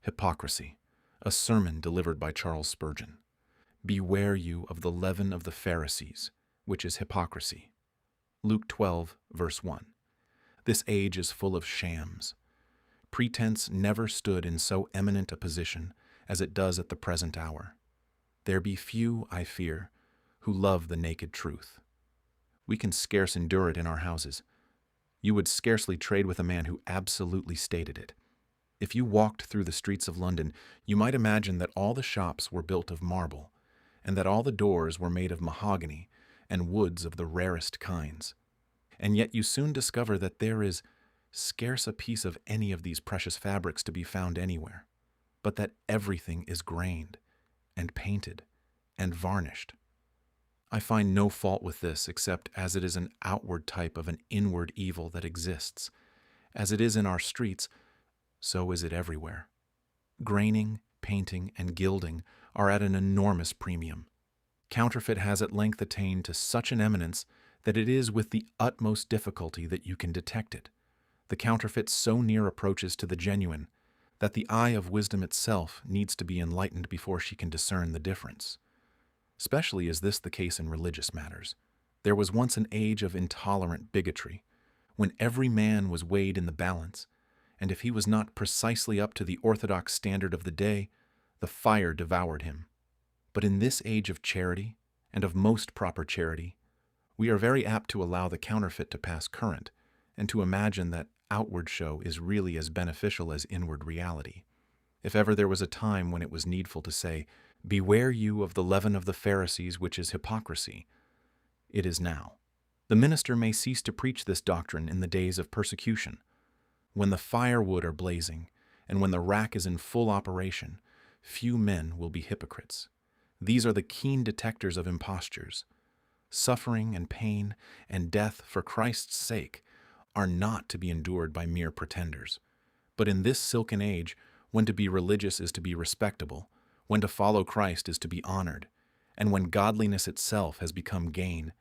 Hypocrisy, a sermon delivered by Charles Spurgeon. Beware you of the leaven of the Pharisees, which is hypocrisy. Luke 12, verse 1. This age is full of shams. Pretense never stood in so eminent a position as it does at the present hour. There be few, I fear, who love the naked truth. We can scarce endure it in our houses. You would scarcely trade with a man who absolutely stated it. If you walked through the streets of London, you might imagine that all the shops were built of marble, and that all the doors were made of mahogany and woods of the rarest kinds. And yet you soon discover that there is scarce a piece of any of these precious fabrics to be found anywhere, but that everything is grained and painted and varnished. I find no fault with this except as it is an outward type of an inward evil that exists. As it is in our streets, so is it everywhere. Graining, painting, and gilding are at an enormous premium. Counterfeit has at length attained to such an eminence that it is with the utmost difficulty that you can detect it. The counterfeit so near approaches to the genuine that the eye of wisdom itself needs to be enlightened before she can discern the difference. Especially is this the case in religious matters. There was once an age of intolerant bigotry, when every man was weighed in the balance, and if he was not precisely up to the orthodox standard of the day, the fire devoured him. But in this age of charity, and of most proper charity, we are very apt to allow the counterfeit to pass current, and to imagine that outward show is really as beneficial as inward reality. If ever there was a time when it was needful to say, "Beware you of the leaven of the Pharisees, which is hypocrisy," it is now. The minister may cease to preach this doctrine in the days of persecution. When the firewood are blazing, and when the rack is in full operation, few men will be hypocrites. These are the keen detectors of impostures. Suffering and pain and death for Christ's sake are not to be endured by mere pretenders. But in this silken age, when to be religious is to be respectable, when to follow Christ is to be honored, and when godliness itself has become gain,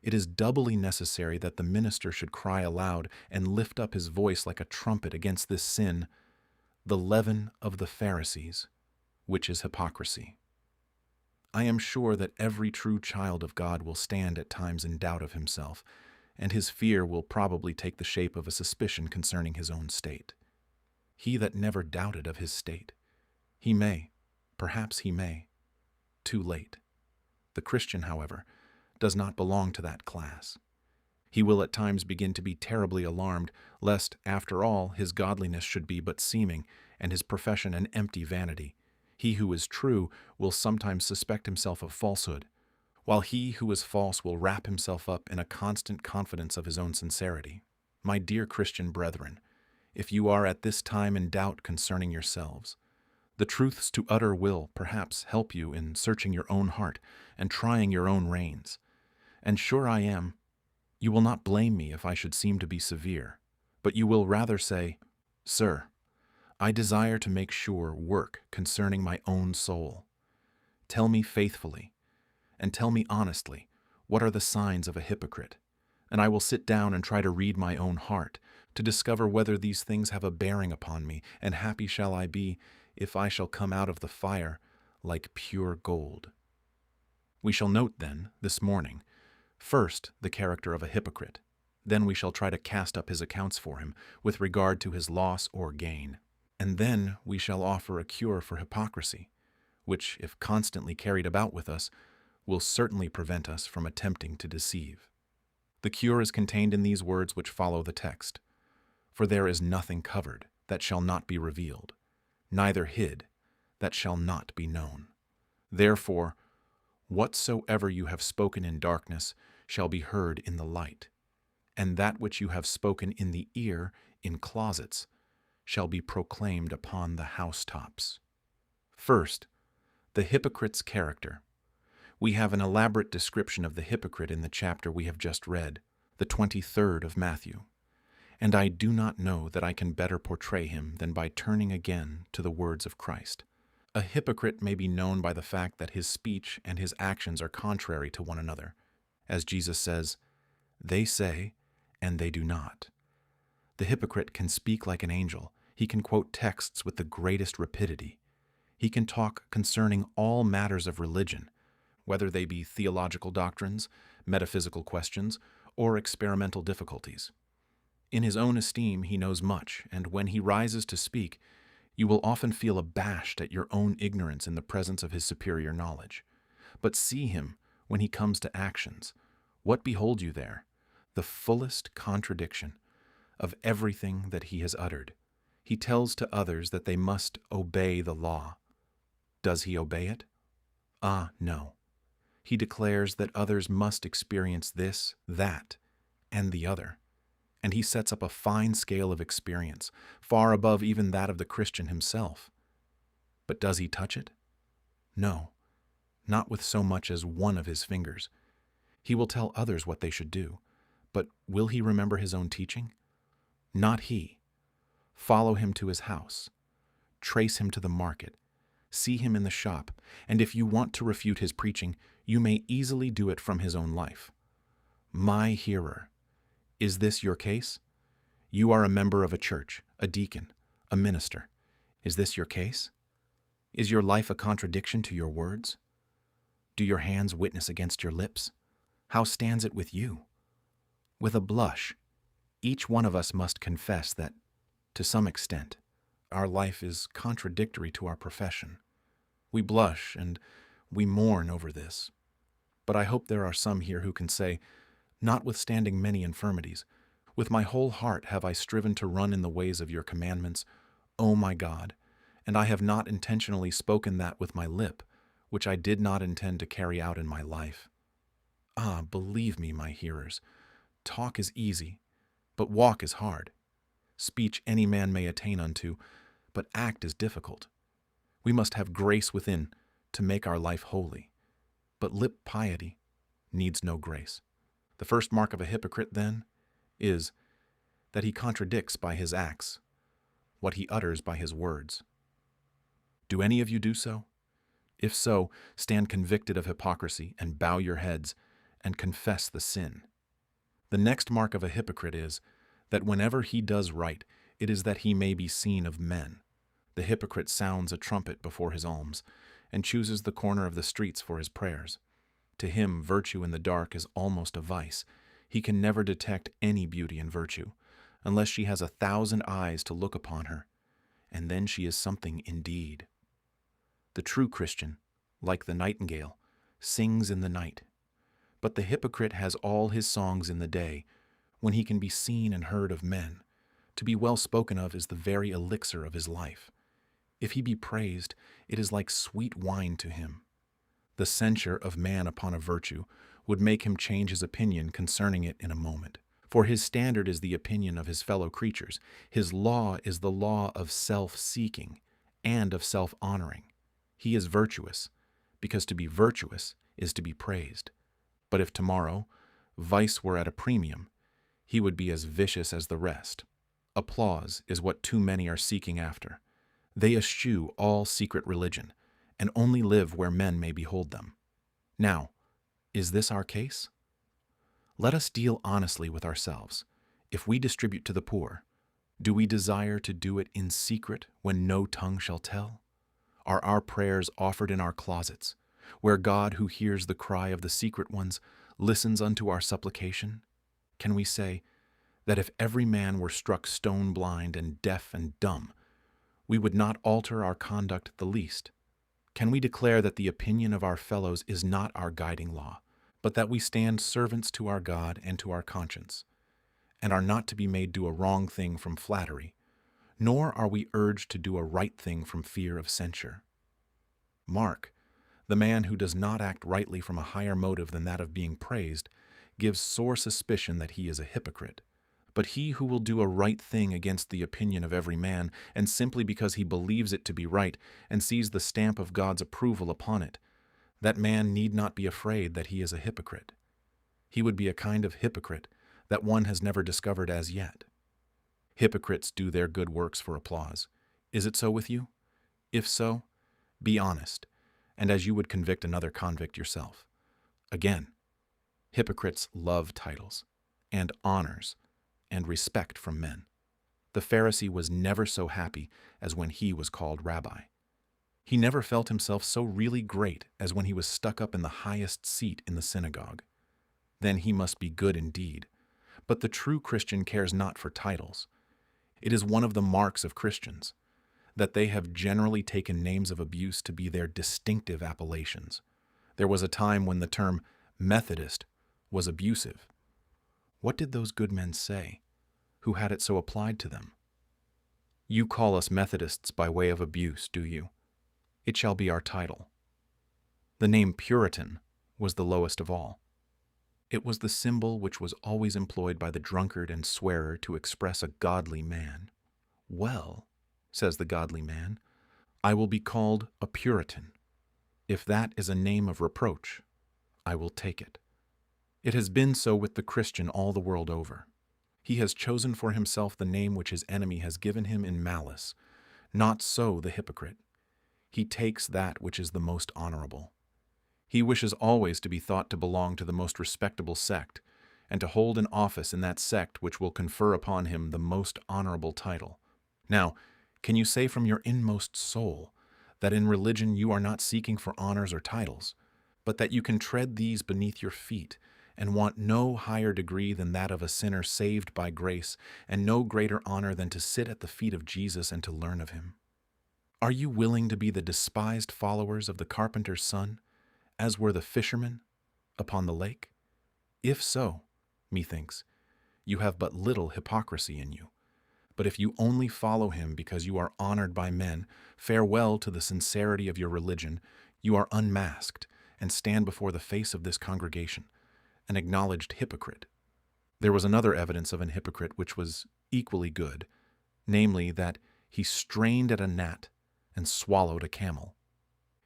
it is doubly necessary that the minister should cry aloud and lift up his voice like a trumpet against this sin, the leaven of the Pharisees, which is hypocrisy. I am sure that every true child of God will stand at times in doubt of himself, and his fear will probably take the shape of a suspicion concerning his own state. He that never doubted of his state, he may, perhaps he may, too late. The Christian, however, does not belong to that class. He will at times begin to be terribly alarmed, lest, after all, his godliness should be but seeming, and his profession an empty vanity. He who is true will sometimes suspect himself of falsehood, while he who is false will wrap himself up in a constant confidence of his own sincerity. My dear Christian brethren, if you are at this time in doubt concerning yourselves, the truths to utter will, perhaps, help you in searching your own heart and trying your own reins. And sure I am, you will not blame me if I should seem to be severe, but you will rather say, "Sir, I desire to make sure work concerning my own soul. Tell me faithfully, and tell me honestly, what are the signs of a hypocrite, and I will sit down and try to read my own heart, to discover whether these things have a bearing upon me, and happy shall I be if I shall come out of the fire like pure gold." We shall note then, this morning, first the character of a hypocrite. Then we shall try to cast up his accounts for him with regard to his loss or gain. And then we shall offer a cure for hypocrisy, which, if constantly carried about with us, will certainly prevent us from attempting to deceive. The cure is contained in these words which follow the text. For there is nothing covered that shall not be revealed, neither hid that shall not be known. Therefore, whatsoever you have spoken in darkness shall be heard in the light, and that which you have spoken in the ear in closets shall be proclaimed upon the housetops. First, the hypocrite's character. We have an elaborate description of the hypocrite in the chapter we have just read, the 23rd of Matthew, and I do not know that I can better portray him than by turning again to the words of Christ. A hypocrite may be known by the fact that his speech and his actions are contrary to one another. As Jesus says, "They say, and they do not." The hypocrite can speak like an angel, He can quote texts with the greatest rapidity. He can talk concerning all matters of religion, whether they be theological doctrines, metaphysical questions, or experimental difficulties. In his own esteem he knows much, and when he rises to speak, you will often feel abashed at your own ignorance in the presence of his superior knowledge. But see him when he comes to actions. What behold you there? The fullest contradiction of everything that he has uttered. He tells to others that they must obey the law. Does he obey it? Ah, no. He declares that others must experience this, that, and the other. And he sets up a fine scale of experience, far above even that of the Christian himself. But does he touch it? No, not with so much as one of his fingers. He will tell others what they should do, but will he remember his own teaching? Not he. Follow him to his house. Trace him to the market. See him in the shop, and if you want to refute his preaching, you may easily do it from his own life. My hearer, is this your case? You are a member of a church, a deacon, a minister. Is this your case? Is your life a contradiction to your words? Do your hands witness against your lips? How stands it with you? With a blush, each one of us must confess that, to some extent, our life is contradictory to our profession. We blush and we mourn over this. But I hope there are some here who can say, notwithstanding many infirmities, with my whole heart have I striven to run in the ways of your commandments, O my God, and I have not intentionally spoken that with my lip, which I did not intend to carry out in my life. Ah, believe me, my hearers, talk is easy, but walk is hard. Speech any man may attain unto, but act is difficult. We must have grace within to make our life holy, but lip piety needs no grace. The first mark of a hypocrite, then, is that he contradicts by his acts what he utters by his words. Do any of you do so? If so, stand convicted of hypocrisy and bow your heads and confess the sin. The next mark of a hypocrite is that whenever he does right, it is that he may be seen of men. The hypocrite sounds a trumpet before his alms and chooses the corner of the streets for his prayers. To him, virtue in the dark is almost a vice. He can never detect any beauty in virtue, unless she has 1,000 eyes to look upon her, and then she is something indeed. The true Christian, like the nightingale, sings in the night, but the hypocrite has all his songs in the day, when he can be seen and heard of men. To be well spoken of is the very elixir of his life. If he be praised, it is like sweet wine to him. The censure of man upon a virtue would make him change his opinion concerning it in a moment. For his standard is the opinion of his fellow creatures. His law is the law of self-seeking and of self-honoring. He is virtuous, because to be virtuous is to be praised. But if tomorrow vice were at a premium, he would be as vicious as the rest. Applause is what too many are seeking after. They eschew all secret religion, and only live where men may behold them. Now, is this our case? Let us deal honestly with ourselves. If we distribute to the poor, do we desire to do it in secret when no tongue shall tell? Are our prayers offered in our closets, where God, who hears the cry of the secret ones, listens unto our supplication? Can we say that if every man were struck stone blind and deaf and dumb, we would not alter our conduct the least? Can we declare that the opinion of our fellows is not our guiding law, but that we stand servants to our God and to our conscience, and are not to be made do a wrong thing from flattery, nor are we urged to do a right thing from fear of censure? Mark, the man who does not act rightly from a higher motive than that of being praised, gives sore suspicion that he is a hypocrite. But he who will do a right thing against the opinion of every man, and simply because he believes it to be right, and sees the stamp of God's approval upon it, that man need not be afraid that he is a hypocrite. He would be a kind of hypocrite that one has never discovered as yet. Hypocrites do their good works for applause. Is it so with you? If so, be honest, and as you would convict another convict yourself. Again, hypocrites love titles, and honors, and respect from men. The Pharisee was never so happy as when he was called rabbi. He never felt himself so really great as when he was stuck up in the highest seat in the synagogue. Then he must be good indeed. But the true Christian cares not for titles. It is one of the marks of Christians that they have generally taken names of abuse to be their distinctive appellations. There was a time when the term Methodist was abusive. What did those good men say, who had it so applied to them? You call us Methodists by way of abuse, do you? It shall be our title. The name Puritan was the lowest of all. It was the symbol which was always employed by the drunkard and swearer to express a godly man. Well, says the godly man, I will be called a Puritan. If that is a name of reproach, I will take it. It has been so with the Christian all the world over. He has chosen for himself the name which his enemy has given him in malice. Not so the hypocrite. He takes that which is the most honorable. He wishes always to be thought to belong to the most respectable sect, and to hold an office in that sect which will confer upon him the most honorable title. Now, can you say from your inmost soul that in religion you are not seeking for honors or titles, but that you can tread these beneath your feet, and want no higher degree than that of a sinner saved by grace, and no greater honor than to sit at the feet of Jesus and to learn of him? Are you willing to be the despised followers of the carpenter's son, as were the fishermen upon the lake? If so, methinks, you have but little hypocrisy in you. But if you only follow him because you are honored by men, farewell to the sincerity of your religion. You are unmasked, and stand before the face of this congregation, an acknowledged hypocrite. There was another evidence of an hypocrite which was equally good, namely that he strained at a gnat and swallowed a camel.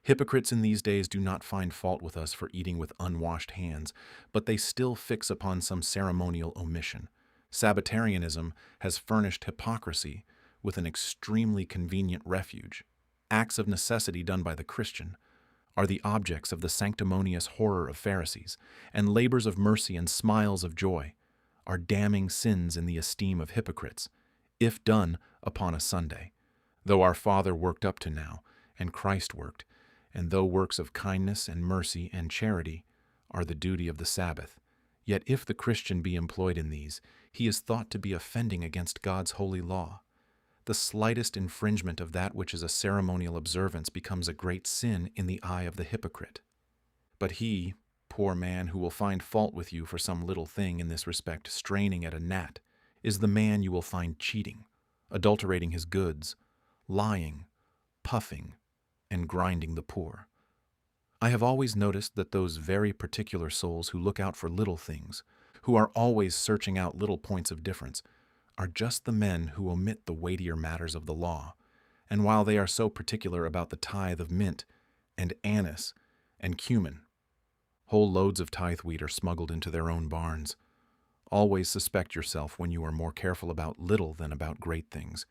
Hypocrites in these days do not find fault with us for eating with unwashed hands, but they still fix upon some ceremonial omission. Sabbatarianism has furnished hypocrisy with an extremely convenient refuge. Acts of necessity done by the Christian are the objects of the sanctimonious horror of Pharisees, and labors of mercy and smiles of joy are damning sins in the esteem of hypocrites, if done upon a Sunday. Though our Father worked up to now, and Christ worked, and though works of kindness and mercy and charity are the duty of the Sabbath, yet if the Christian be employed in these, he is thought to be offending against God's holy law. The slightest infringement of that which is a ceremonial observance becomes a great sin in the eye of the hypocrite. But he, poor man, who will find fault with you for some little thing in this respect, straining at a gnat, is the man you will find cheating, adulterating his goods, lying, puffing, and grinding the poor. I have always noticed that those very particular souls who look out for little things, who are always searching out little points of difference, are just the men who omit the weightier matters of the law, and while they are so particular about the tithe of mint and anise and cumin, whole loads of tithe wheat are smuggled into their own barns. Always suspect yourself when you are more careful about little than about great things.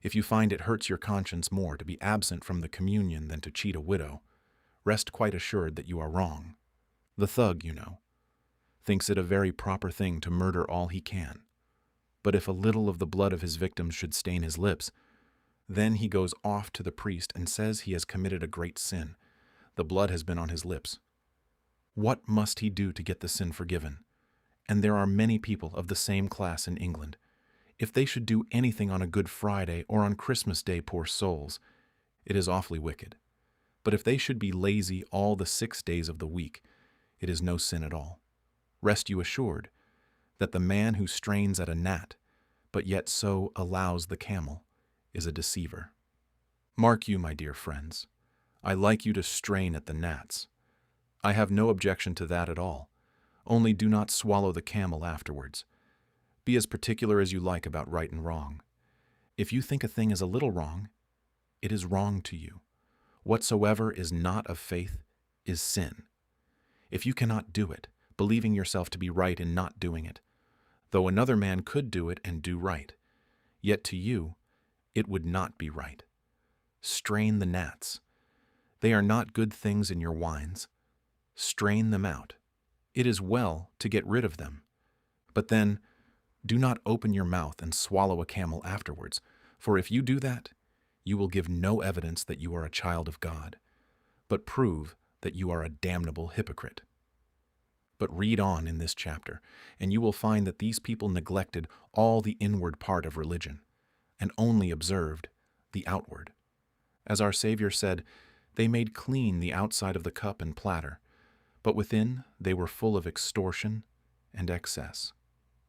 If you find it hurts your conscience more to be absent from the communion than to cheat a widow, rest quite assured that you are wrong. The thug, you know, thinks it a very proper thing to murder all he can. But if a little of the blood of his victims should stain his lips, then he goes off to the priest and says he has committed a great sin. The blood has been on his lips. What must he do to get the sin forgiven? And there are many people of the same class in England. If they should do anything on a Good Friday or on Christmas Day, poor souls, it is awfully wicked. But if they should be lazy all the 6 days of the week, it is no sin at all. Rest you assured that the man who strains at a gnat, but yet so allows the camel, is a deceiver. Mark you, my dear friends, I like you to strain at the gnats. I have no objection to that at all, only do not swallow the camel afterwards. Be as particular as you like about right and wrong. If you think a thing is a little wrong, it is wrong to you. Whatsoever is not of faith is sin. If you cannot do it, believing yourself to be right in not doing it, though another man could do it and do right, yet to you it would not be right. Strain the gnats. They are not good things in your wines. Strain them out. It is well to get rid of them. But then, Do not open your mouth and swallow a camel afterwards, for if you do that, you will give no evidence that you are a child of God, but prove that you are a damnable hypocrite. But read on in this chapter, and you will find that these people neglected all the inward part of religion, and only observed the outward. As our Savior said, they made clean the outside of the cup and platter, but within they were full of extortion and excess.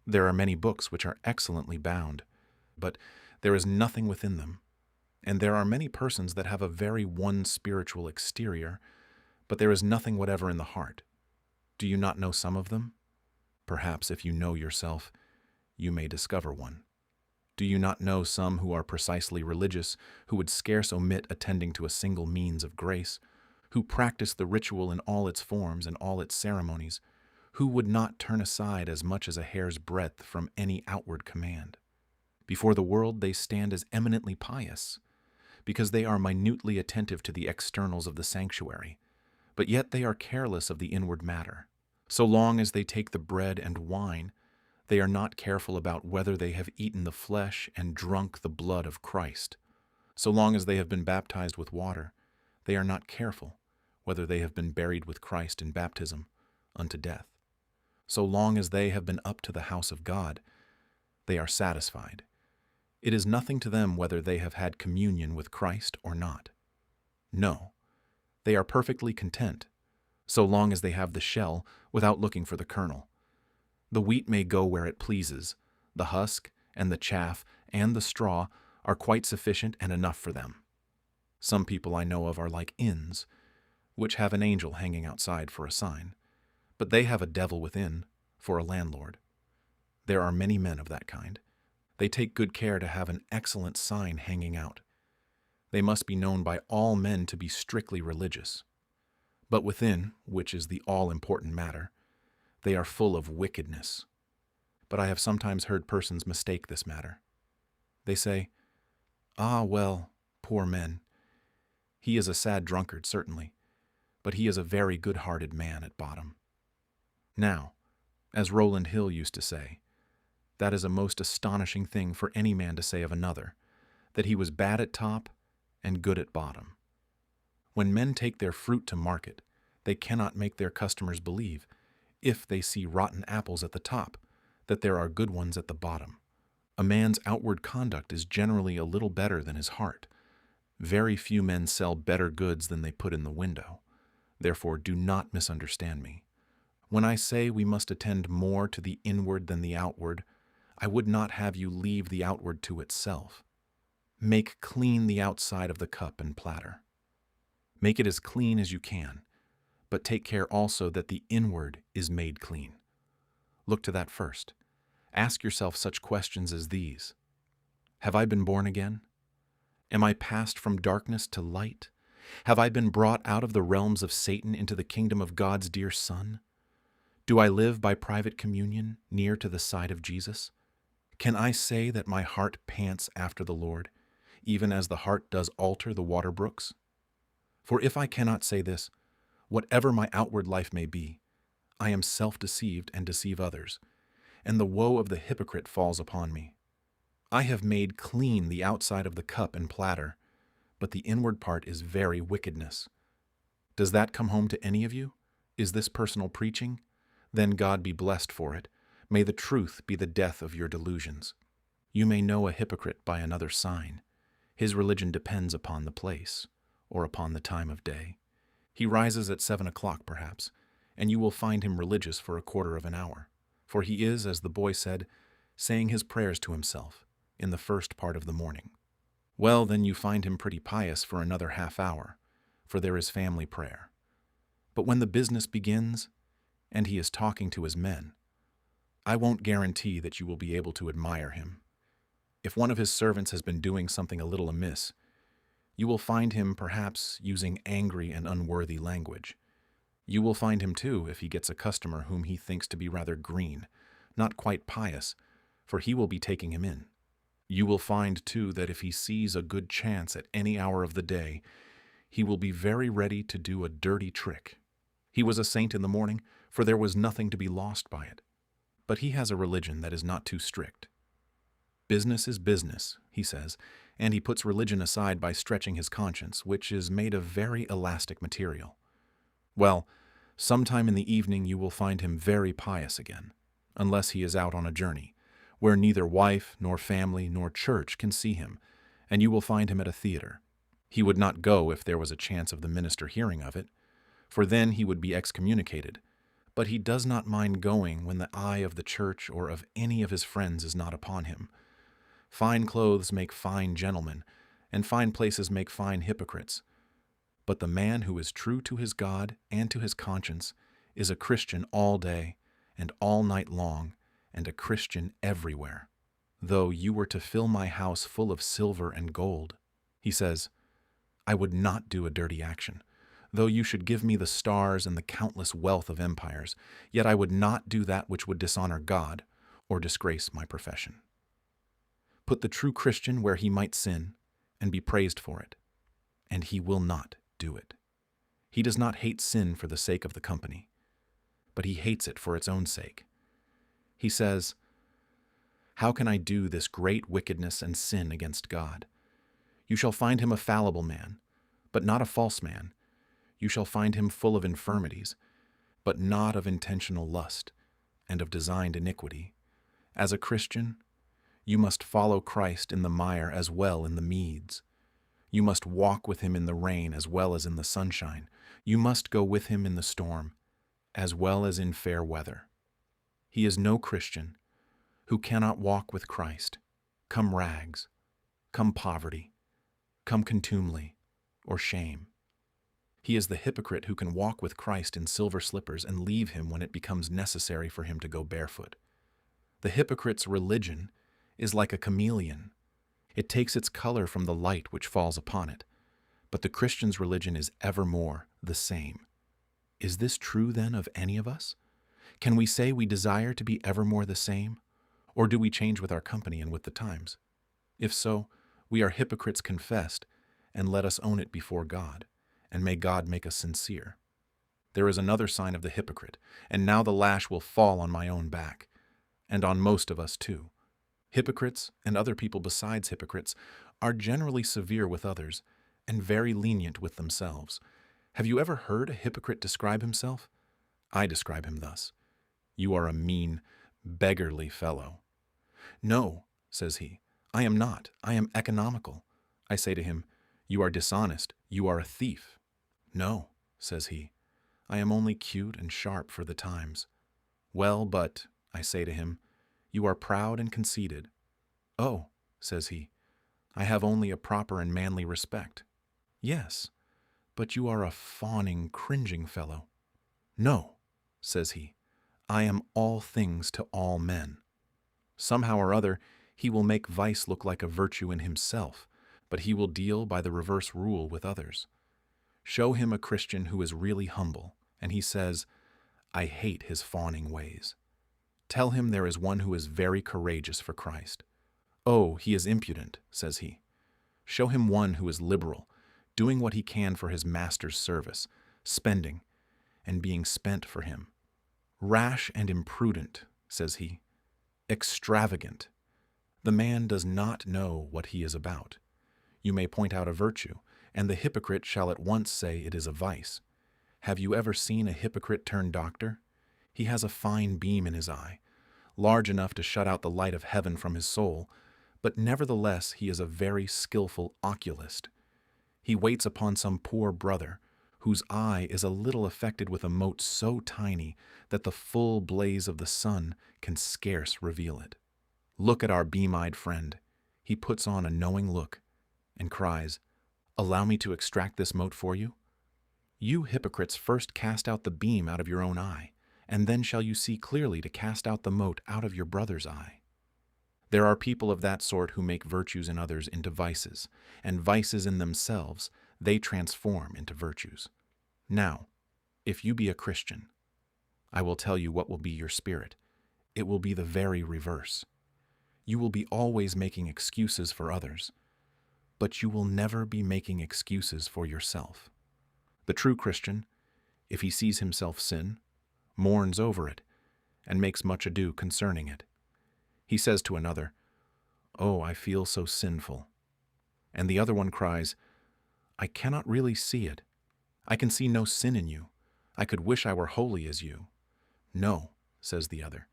There are many books which are excellently bound, but there is nothing within them. And there are many persons that have a very one spiritual exterior, but there is nothing whatever in the heart. Do you not know some of them? Perhaps if you know yourself, you may discover one. Do you not know some who are precisely religious, who would scarce omit attending to a single means of grace, who practice the ritual in all its forms and all its ceremonies, who would not turn aside as much as a hair's breadth from any outward command? Before the world they stand as eminently pious, because they are minutely attentive to the externals of the sanctuary, but yet they are careless of the inward matter. So long as they take the bread and wine, they are not careful about whether they have eaten the flesh and drunk the blood of Christ. So long as they have been baptized with water, they are not careful whether they have been buried with Christ in baptism unto death. So long as they have been up to the house of God, they are satisfied. It is nothing to them whether they have had communion with Christ or not. No, they are perfectly content, so long as they have the shell without looking for the kernel. The wheat may go where it pleases. The husk and the chaff and the straw are quite sufficient and enough for them. Some people I know of are like inns, which have an angel hanging outside for a sign, but they have a devil within for a landlord. There are many men of that kind. They take good care to have an excellent sign hanging out. They must be known by all men to be strictly religious. But within, which is the all-important matter, they are full of wickedness. But I have sometimes heard persons mistake this matter. They say, "Ah, well, poor men. He is a sad drunkard, certainly, but he is a very good-hearted man at bottom." Now, as Rowland Hill used to say, that is a most astonishing thing for any man to say of another, that he was bad at top and good at bottom. When men take their fruit to market, they cannot make their customers believe, if they see rotten apples at the top, that there are good ones at the bottom. A man's outward conduct is generally a little better than his heart. Very few men sell better goods than they put in the window. Therefore, do not misunderstand me. When I say we must attend more to the inward than the outward, I would not have you leave the outward to itself. Make clean the outside of the cup and platter. Make it as clean as you can, but take care also that the inward is made clean. Look to that first. Ask yourself such questions as these. Have I been born again? Am I passed from darkness to light? Have I been brought out of the realms of Satan into the kingdom of God's dear Son? Do I live by private communion near to the side of Jesus? Can I say that my heart pants after the Lord, even as the heart does alter the water brooks? For if I cannot say this, whatever my outward life may be, I am self-deceived and deceive others, and the woe of the hypocrite falls upon me. I have made clean the outside of the cup and platter, but the inward part is very wickedness. Does that come home to any of you? Is this personal preaching? Then God be blessed for it. May the truth be the death of your delusions. You may know a hypocrite by another sign. His religion depends upon the place, or upon the time of day. He rises at 7 o'clock, perhaps, and you will find him religious for a quarter of an hour, for he is, as the boy said, saying his prayers to himself in the first part of the morning. Well, then you find him pretty pious for another half hour, for there is family prayer. But when the business begins, and he is talking to his men, I won't guarantee that you will be able to admire him. If one of his servants has been doing something a little amiss, you will find him perhaps using angry and unworthy language. You will find him too if he gets a customer whom he thinks to be rather green, not quite pious, for he will be taking him in. You will find too that if he sees a good chance at any hour of the day, he will be very ready to do a dirty trick. He was a saint in the morning, for there was nothing to be lost by it. but he has a religion that is not too strict. Business is business, he says, and he puts religion aside by stretching his conscience, which is made of very elastic material. Well, sometime in the evening you will find him very pious again, unless he is out on a journey, where neither wife, nor family, nor church can see him, and you will find him at a theater. He would not go if there was a chance of the minister hearing of it, for then he would be excommunicated, but he does not mind going when the eye of the church or of any of his friends is not upon him. Fine clothes make fine gentlemen, and fine places make fine hypocrites. But the man who is true to his God and to his conscience is a Christian all day and all night long, and a Christian everywhere. Though you were to fill my house full of silver and gold, he says, I would not do a dirty action. Though you should give me the stars and the countless wealth of empires, yet I would not do that which would dishonor God or disgrace my profession. Put the true Christian where he might sin and be praised for it, and he will not do it. He does not hate sin for the sake of the company, but he hates it for its own sake. He says, how can I do this great wickedness and sin against God? You shall find him a fallible man, but not a false man. You shall find him full of infirmities, but not of intentional lust and of designed iniquity. As a Christian, you must follow Christ in the mire as well in the meads. You must walk with him in the rain as well as in the sunshine. You must go with him in the storm as well as in fair weather. He is no Christian who cannot walk with Christ, come rags, come poverty, come contumely, or shame. He is the hypocrite who can walk with Christ in silver slippers and leave him when it becomes necessary for him to go barefoot. The hypocrite's religion is like a chameleon. It takes its color from the light which falls upon it, but the Christian's religion is evermore the same. Is this true, then, of any of us? Can we say we desire to be evermore the same, or do we change with our company and with the times? If so, we are hypocrites confessed, and let us own it before God, and may God make us sincere. There is another sign of the hypocrite, and now the lash will fall on my own back, and on most of us too. Hypocrites, and other people besides hypocrites, are generally severe with others, and very lenient with themselves. Have you ever heard a hypocrite describe himself? I describe him thus: you are a mean, beggarly fellow. No, says he, I am not. I am economical. I say to him, you are dishonest. You are a thief. No, says he, I am only cute and sharp for the times. Well, but, I say to him, you are proud and conceited. Oh, says he, I have only a proper and manly respect. Yes, but you are a fawning, cringing fellow. No, says he, I am all things to all men. Somehow or other, he will make vice look like a virtue in himself, but he will deal by the reverse rule with others. Show him a Christian who is really humble, and he says, I hate his fawning ways. Tell him there is one who is very courageous for Christ. Oh, he is impudent, says he. Show him one who is liberal, doing what he can for his master's service, spending, and being spent for him. Rash and imprudent, says he. Extravagant. The man does not know what he is about. You may point out a virtue, and the hypocrite shall at once say it is a vice. Have you ever seen a hypocrite turn doctor? He has a fine beam in his eye, large enough to shut out the light of heaven from his soul, but nevertheless he is a very skillful oculist. He waits upon some poor brother, whose eye is a little affected with a mote so tiny that the full blaze of the sun can scarce reveal it. Look at our beam-eyed friend. He puts on a knowing look and cries, Allow me to extract this mote for you? You hypocrites first cast out the beam out of your own eye, and then shall you see clearly to cast out the mote out of your brother's eye. There are people of that sort who make virtues in others into vices, and vices in themselves they transform into virtues. Now, if you be a Christian, I will tell you what will be your spirit. It will be the very reverse. You will be always making excuses for others, but you will never be making excuses for yourself. The true Christian, if he sees himself sin, mourns over it, and makes much ado concerning it. He says to another, "Oh, I feel so sinful." And the other one cries, "I cannot really see it. I can see no sin in you. I could wish I were holy as you." "No," says the other,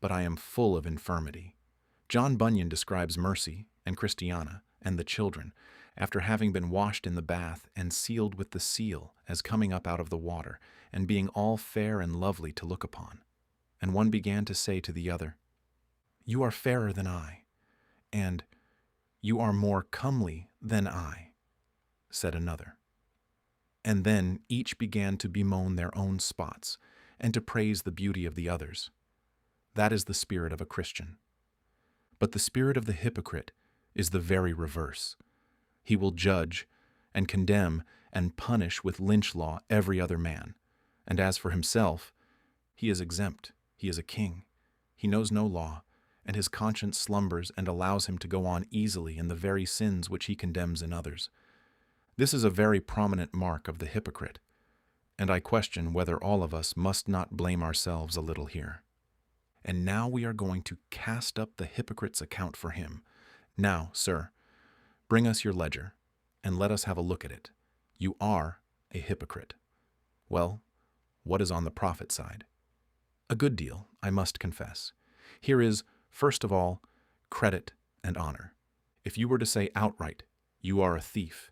"but I am full of infirmity." John Bunyan describes Mercy and Christiana and the children after having been washed in the bath and sealed with the seal as coming up out of the water and being all fair and lovely to look upon. And one began to say to the other, "You are fairer than I," and "You are more comely than I," said another. And then each began to bemoan their own spots and to praise the beauty of the others. That is the spirit of a Christian. But the spirit of the hypocrite is the very reverse. He will judge and condemn and punish with lynch law every other man. And as for himself, he is exempt. He is a king. He knows no law, and his conscience slumbers and allows him to go on easily in the very sins which he condemns in others. This is a very prominent mark of the hypocrite, and I question whether all of us must not blame ourselves a little here. And now we are going to cast up the hypocrite's account for him. Now, sir, bring us your ledger, and let us have a look at it. You are a hypocrite. Well, what is on the prophet side? A good deal, I must confess. Here is, first of all, credit and honor. If you were to say outright, "You are a thief,"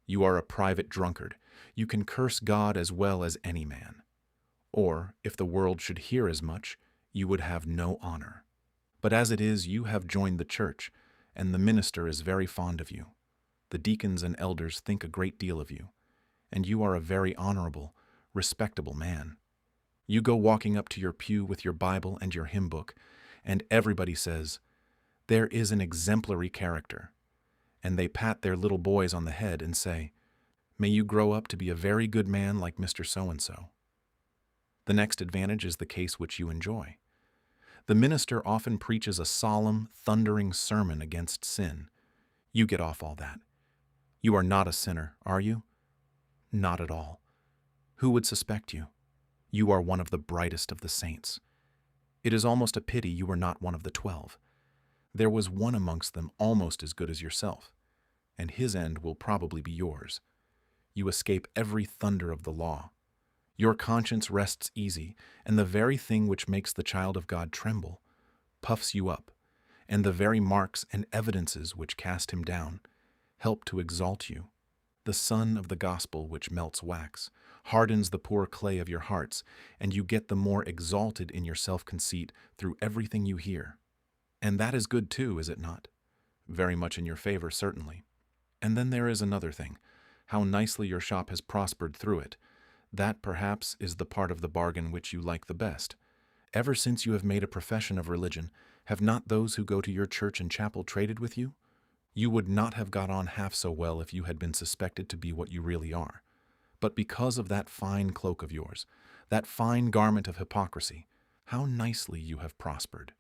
"You are a private drunkard," you can curse God as well as any man. Or, if the world should hear as much, you would have no honor. But as it is, you have joined the church, and the minister is very fond of you. The deacons and elders think a great deal of you, and you are a very honorable, respectable man. You go walking up to your pew with your Bible and your hymn book, and everybody says, "There is an exemplary character." And they pat their little boys on the head and say, "May you grow up to be a very good man like Mr. So-and-so." The next advantage is the case which you enjoy. The minister often preaches a solemn, thundering sermon against sin. You get off all that. You are not a sinner, are you? Not at all. Who would suspect you? You are one of the brightest of the saints. It is almost a pity you were not one of the 12. There was one amongst them almost as good as yourself, and his end will probably be yours. You escape every thunder of the law. Your conscience rests easy, and the very thing which makes the child of God tremble puffs you up, and the very marks and evidences which cast him down help to exalt you. The sun of the gospel which melts wax hardens the poor clay of your hearts, and you get the more exalted in your self-conceit through everything you hear. And that is good too, is it not? Very much in your favor, certainly. And then there is another thing, how nicely your shop has prospered through it. That, perhaps, is the part of the bargain which you like the best. Ever since you have made a profession of religion, have not those who go to your church and chapel traded with you? You would not have got on half so well if you had been suspected to be what you really are. But because of that fine cloak of yours, that fine garment of hypocrisy, how nicely you have prospered.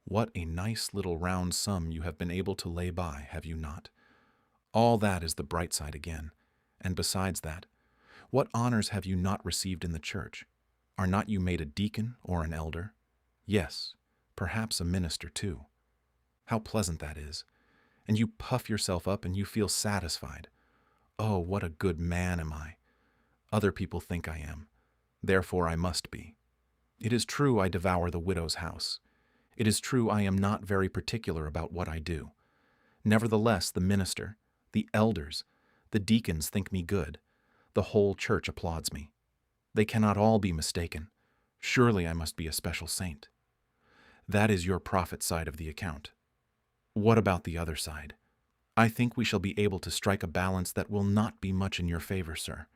What a nice little round sum you have been able to lay by, have you not? All that is the bright side again. And besides that, what honors have you not received in the church? Are not you made a deacon or an elder? Yes, perhaps a minister too. How pleasant that is. And you puff yourself up and you feel satisfied. Oh, what a good man am I. Other people think I am. Therefore I must be. It is true I devour the widow's house. It is true I am not very particular about what I do. Nevertheless, the minister, the elders, the deacons think me good. The whole church applauds me. They cannot all be mistaken. Surely I must be a special saint. That is your prophet side of the account. What about the other side? I think we shall be able to strike a balance that will not be much in your favor, sir.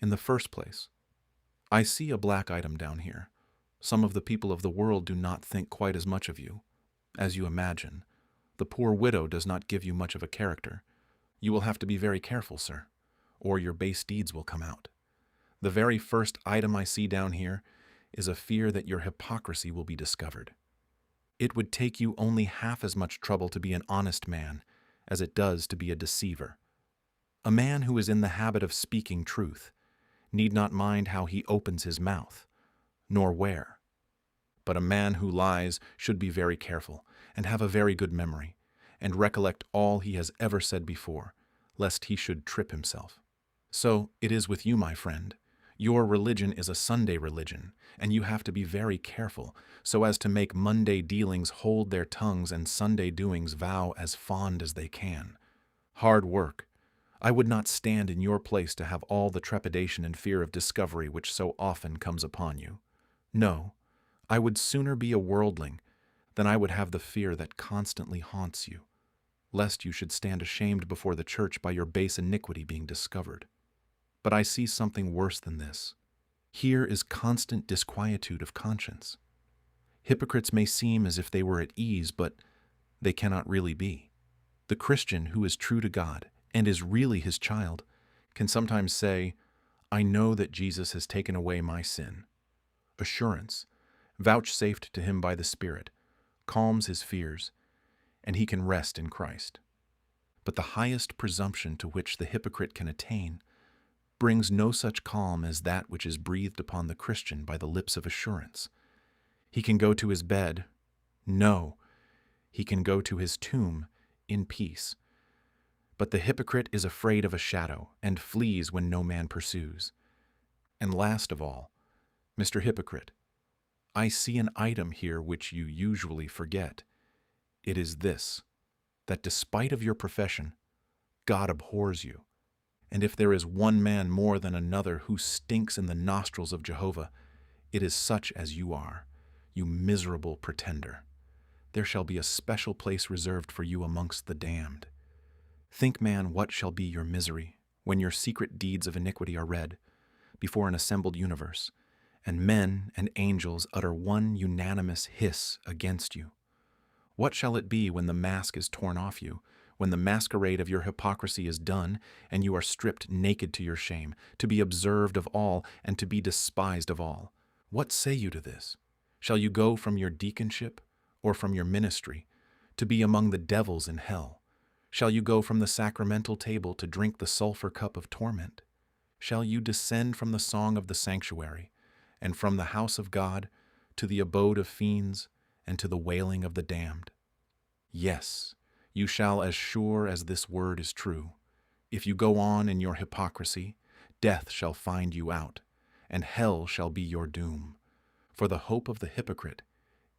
In the first place, I see a black item down here. Some of the people of the world do not think quite as much of you as you imagine. The poor widow does not give you much of a character. You will have to be very careful, sir, or your base deeds will come out. The very first item I see down here is a fear that your hypocrisy will be discovered. It would take you only half as much trouble to be an honest man as it does to be a deceiver. A man who is in the habit of speaking truth need not mind how he opens his mouth, nor where. But a man who lies should be very careful, and have a very good memory, and recollect all he has ever said before, lest he should trip himself. So it is with you, my friend. Your religion is a Sunday religion, and you have to be very careful, so as to make Monday dealings hold their tongues and Sunday doings vow as fond as they can. Hard work. I would not stand in your place to have all the trepidation and fear of discovery which so often comes upon you. No, I would sooner be a worldling than I would have the fear that constantly haunts you, lest you should stand ashamed before the church by your base iniquity being discovered. But I see something worse than this. Here is constant disquietude of conscience. Hypocrites may seem as if they were at ease, but they cannot really be. The Christian who is true to God and is really his child can sometimes say, I know that Jesus has taken away my sin. Assurance, vouchsafed to him by the Spirit, calms his fears, and he can rest in Christ. But the highest presumption to which the hypocrite can attain brings no such calm as that which is breathed upon the Christian by the lips of assurance. He can go to his bed, no, he can go to his tomb in peace. But the hypocrite is afraid of a shadow and flees when no man pursues. And last of all, Mr. Hypocrite, I see an item here which you usually forget. It is this, that despite of your profession, God abhors you. And if there is one man more than another who stinks in the nostrils of Jehovah, it is such as you are, you miserable pretender. There shall be a special place reserved for you amongst the damned. Think, man, what shall be your misery when your secret deeds of iniquity are read before an assembled universe, and men and angels utter one unanimous hiss against you. What shall it be when the mask is torn off you, when the masquerade of your hypocrisy is done, and you are stripped naked to your shame, to be observed of all, and to be despised of all? What say you to this? Shall you go from your deaconship, or from your ministry, to be among the devils in hell? Shall you go from the sacramental table to drink the sulphur cup of torment? Shall you descend from the song of the sanctuary, and from the house of God to the abode of fiends, and to the wailing of the damned? Yes, you shall, as sure as this word is true. If you go on in your hypocrisy, death shall find you out, and hell shall be your doom. For the hope of the hypocrite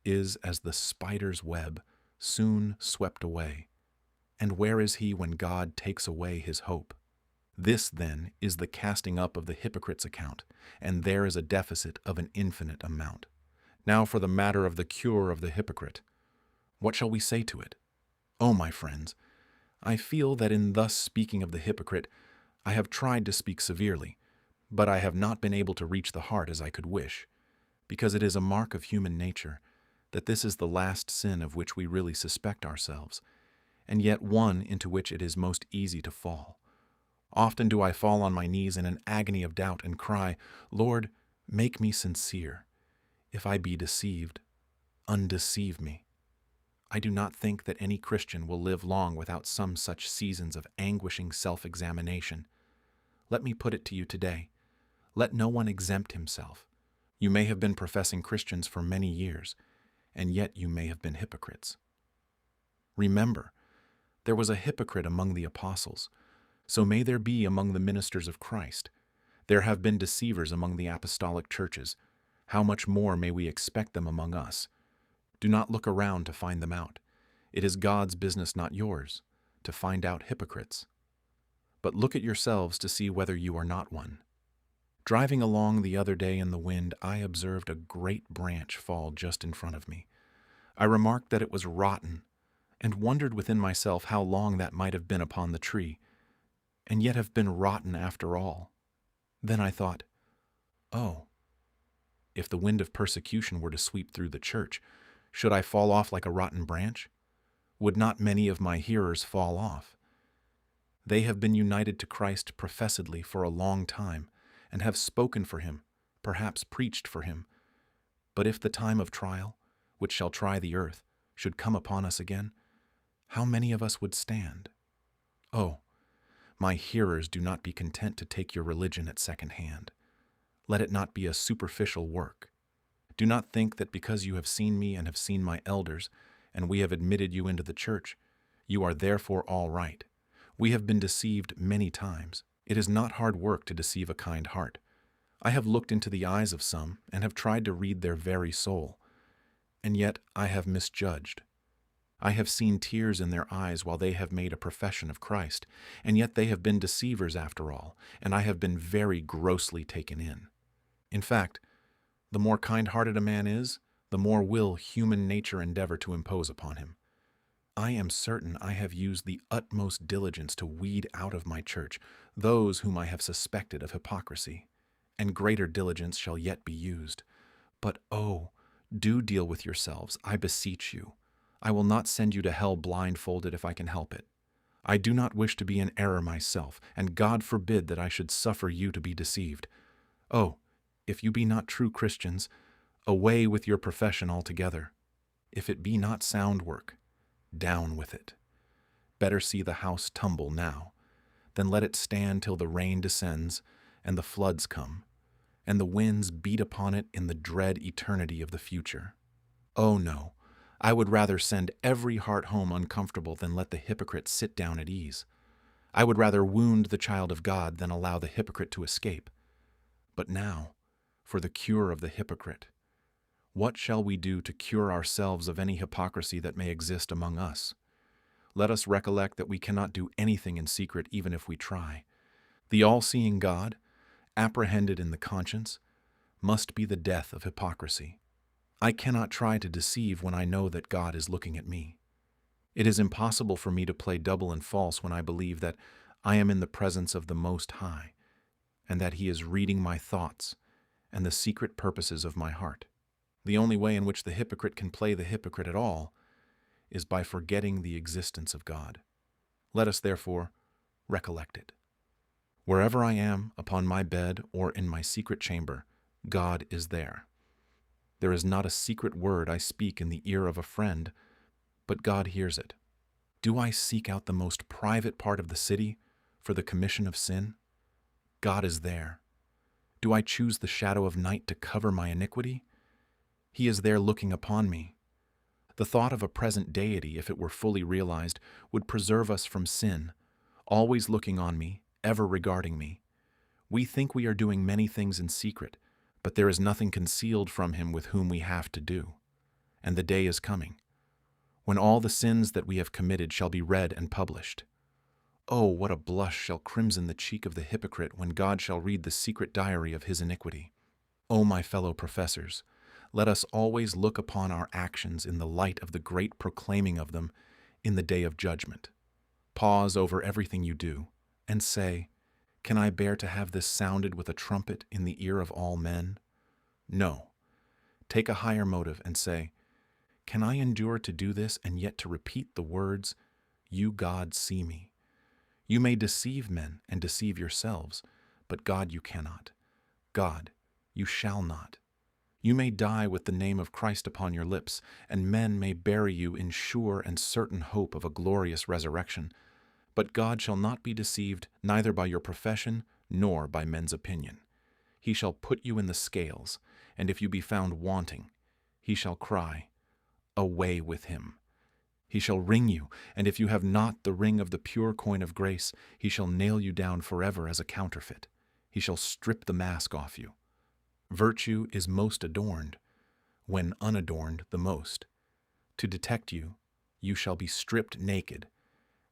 is as the spider's web, soon swept away. And where is he when God takes away his hope? This, then, is the casting up of the hypocrite's account, and there is a deficit of an infinite amount. Now for the matter of the cure of the hypocrite. What shall we say to it? Oh, my friends, I feel that in thus speaking of the hypocrite, I have tried to speak severely, but I have not been able to reach the heart as I could wish, because it is a mark of human nature that this is the last sin of which we really suspect ourselves, and yet one into which it is most easy to fall. Often do I fall on my knees in an agony of doubt and cry, Lord, make me sincere. If I be deceived, undeceive me. I do not think that any Christian will live long without some such seasons of anguishing self-examination. Let me put it to you today. Let no one exempt himself. You may have been professing Christians for many years, and yet you may have been hypocrites. Remember, there was a hypocrite among the apostles, so may there be among the ministers of Christ. There have been deceivers among the apostolic churches. How much more may we expect them among us? Do not look around to find them out. It is God's business, not yours, to find out hypocrites. But look at yourselves to see whether you are not one. Driving along the other day in the wind, I observed a great branch fall just in front of me. I remarked that it was rotten, and wondered within myself how long that might have been upon the tree, and yet have been rotten after all. Then I thought, oh, if the wind of persecution were to sweep through the church, should I fall off like a rotten branch? Would not many of my hearers fall off? They have been united to Christ professedly for a long time, and have spoken for him, perhaps preached for him. But if the time of trial, which shall try the earth, should come upon us again, how many of us would stand? Oh, my hearers, do not be content to take your religion at second hand. Let it not be a superficial work. Do not think that because you have seen me and have seen my elders, and we have admitted you into the church, you are therefore all right. We have been deceived many times. It is not hard work to deceive a kind heart. I have looked into the eyes of some and have tried to read their very soul, and yet I have misjudged. I have seen tears in their eyes while they have made a profession of Christ, and yet they have been deceivers after all, and I have been very grossly taken in. In fact, the more kind-hearted a man is, the more will human nature endeavor to impose upon him. I am certain I have used the utmost diligence to weed out of my church those whom I have suspected of hypocrisy, and greater diligence shall yet be used. But oh, do deal with yourselves, I beseech you. I will not send you to hell blindfolded if I can help it. I do not wish to be in error myself, and God forbid that I should suffer you to be deceived. Oh, if you be not true Christians, away with your profession altogether. If it be not sound work, down with it. Better see the house tumble now, than let it stand till the rain descends, and the floods come, and the winds beat upon it in the dread eternity of the future. Oh no, I would rather send every heart home uncomfortable than let the hypocrite sit down at ease. I would rather wound the child of God than allow the hypocrite to escape. But now, for the cure of the hypocrite. What shall we do to cure ourselves of any hypocrisy that may exist among us? Let us recollect that we cannot do anything in secret even if we try. The all-seeing God, apprehended in the conscience, must be the death of hypocrisy. I cannot try to deceive when I know that God is looking at me. It is impossible for me to play double and false when I believe that I am in the presence of the Most High, and that He is reading my thoughts and the secret purposes of my heart. The only way in which the hypocrite can play the hypocrite at all is by forgetting the existence of God. Let us, therefore, recollect it. Wherever I am, upon my bed or in my secret chamber, God is there. There is not a secret word I speak in the ear of a friend, but God hears it. Do I seek out the most private part of the city for the commission of sin? God is there. Do I choose the shadow of night to cover my iniquity? He is there looking upon me. The thought of a present deity, if it were fully realized, would preserve us from sin, always looking on me, ever regarding me. We think we are doing many things in secret, but there is nothing concealed from Him with whom we have to do. And the day is coming, when all the sins that we have committed shall be read and published. Oh, what a blush shall crimson the cheek of the hypocrite when God shall read the secret diary of his iniquity. Oh, my fellow professors, let us always look upon our actions in the light of the great proclaiming of them in the day of judgment. Pause over everything you do, and say, can I bear to have this sounded with a trumpet in the ear of all men? No. Take a higher motive and say, can I endure to do this and yet to repeat the words, you, God, see me? You may deceive men and deceive yourselves, but God you cannot. God, you shall not. You may die with the name of Christ upon your lips, and men may bury you in sure and certain hope of a glorious resurrection. But God shall not be deceived neither by your profession nor by men's opinion. He shall put you in the scales, and if you be found wanting, He shall cry, away with him. He shall wring you, and if you have not the ring of the pure coin of grace, He shall nail you down forever as a counterfeit. He shall strip the mask off you. Virtue is most adorned, when unadorned the most. To detect you, you shall be stripped naked,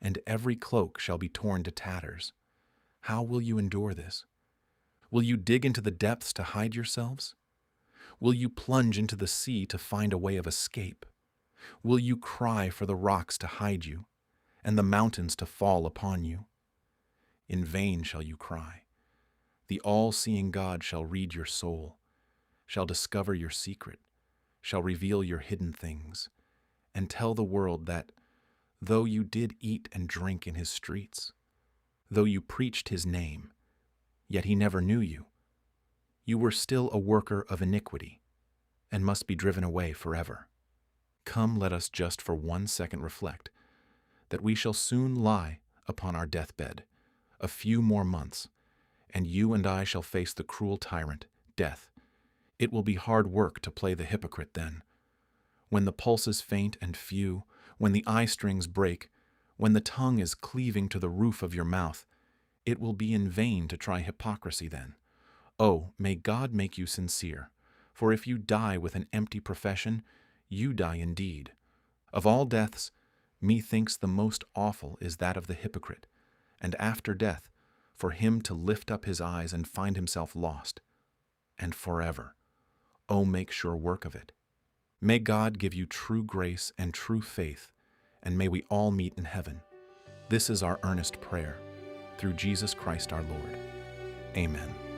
and every cloak shall be torn to tatters. How will you endure this? Will you dig into the depths to hide yourselves? Will you plunge into the sea to find a way of escape? Will you cry for the rocks to hide you, and the mountains to fall upon you? In vain shall you cry. The all-seeing God shall read your soul, shall discover your secret, shall reveal your hidden things, and tell the world that, though you did eat and drink in His streets, though you preached His name, yet He never knew you. You were still a worker of iniquity, and must be driven away forever. Come, let us just for 1 second reflect that we shall soon lie upon our deathbed, a few more months, and you and I shall face the cruel tyrant, death, It will be hard work to play the hypocrite then. When the pulses faint and few, when the eye strings break, when the tongue is cleaving to the roof of your mouth, it will be in vain to try hypocrisy then. Oh, may God make you sincere, for if you die with an empty profession, you die indeed. Of all deaths, methinks the most awful is that of the hypocrite, and after death, for him to lift up his eyes and find himself lost, and forever. Oh, make sure work of it. May God give you true grace and true faith, and may we all meet in heaven. This is our earnest prayer, through Jesus Christ our Lord. Amen.